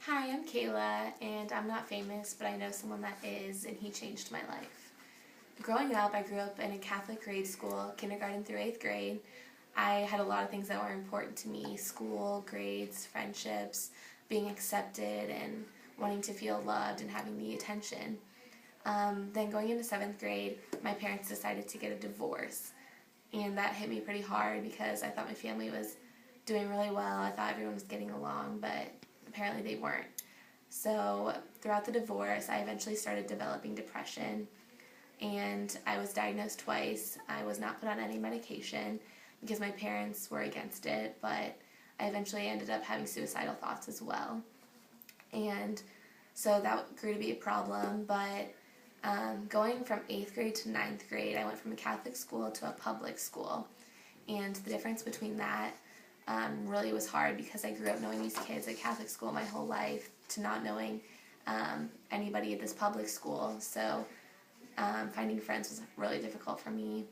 Hi, I'm Cayla, and I'm not famous, but I know someone that is, and he changed my life. Growing up, I grew up in a Catholic grade school, kindergarten through 8th grade. I had a lot of things that were important to me: school, grades, friendships, being accepted, and wanting to feel loved and having the attention. Then going into 7th grade, my parents decided to get a divorce, and that hit me pretty hard because I thought my family was doing really well. I thought everyone was getting along, but apparently they weren't. So throughout the divorce, I eventually started developing depression, and I was diagnosed twice. I was not put on any medication because my parents were against it, but I eventually ended up having suicidal thoughts as well. And so that grew to be a problem, but going from 8th grade to 9th grade, I went from a Catholic school to a public school. And the difference between that really was hard because I grew up knowing these kids at Catholic school my whole life to not knowing anybody at this public school. So finding friends was really difficult for me.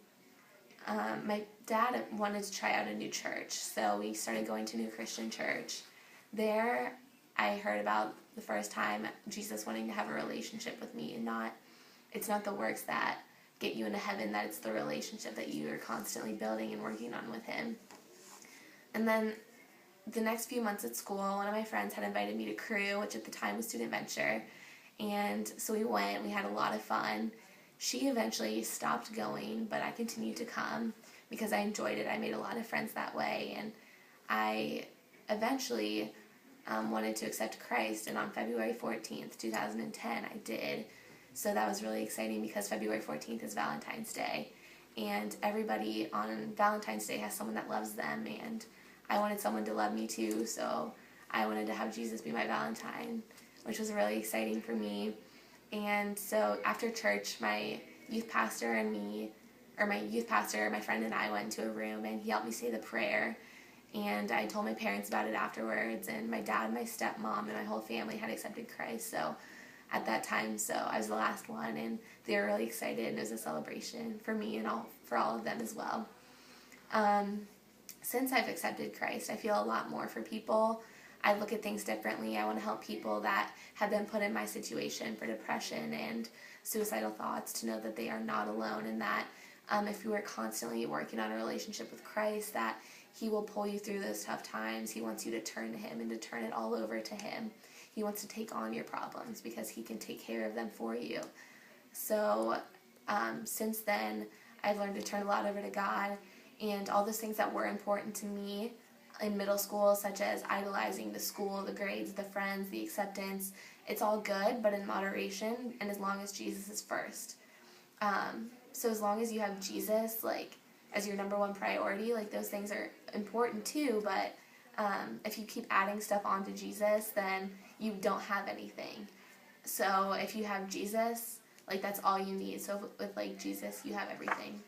My dad wanted to try out a new church, so we started going to a new Christian church. There, I heard about the first time Jesus wanting to have a relationship with me, and it's not the works that get you into heaven, that it's the relationship that you are constantly building and working on with him. And then the next few months at school, one of my friends had invited me to Crew, which at the time was Student Venture, and so we went. We had a lot of fun. She eventually stopped going, but I continued to come because I enjoyed it. I made a lot of friends that way, and I eventually wanted to accept Christ, and on February 14th, 2010, I did. So that was really exciting because February 14th is Valentine's Day, and everybody on Valentine's Day has someone that loves them, and I wanted someone to love me too, so I wanted to have Jesus be my Valentine, which was really exciting for me. And so after church, my youth pastor, my friend and I went into a room, and he helped me say the prayer. And I told my parents about it afterwards, and my dad, my stepmom, and my whole family had accepted Christ. So at that time, I was the last one, and they were really excited, and it was a celebration for me and for all of them as well. Since I've accepted Christ, I feel a lot more for people. I look at things differently. I want to help people that have been put in my situation for depression and suicidal thoughts to know that they are not alone, and that if you are constantly working on a relationship with Christ, that he will pull you through those tough times. He wants you to turn to him and to turn it all over to him. He wants to take on your problems because he can take care of them for you. So since then, I've learned to turn a lot over to God, and all those things that were important to me in middle school, such as idolizing the school, the grades, the friends, the acceptance, it's all good, but in moderation, and as long as Jesus is first. So as long as you have Jesus, as your number one priority, those things are important too, but if you keep adding stuff onto Jesus, then you don't have anything. So if you have Jesus, that's all you need. So with Jesus, you have everything.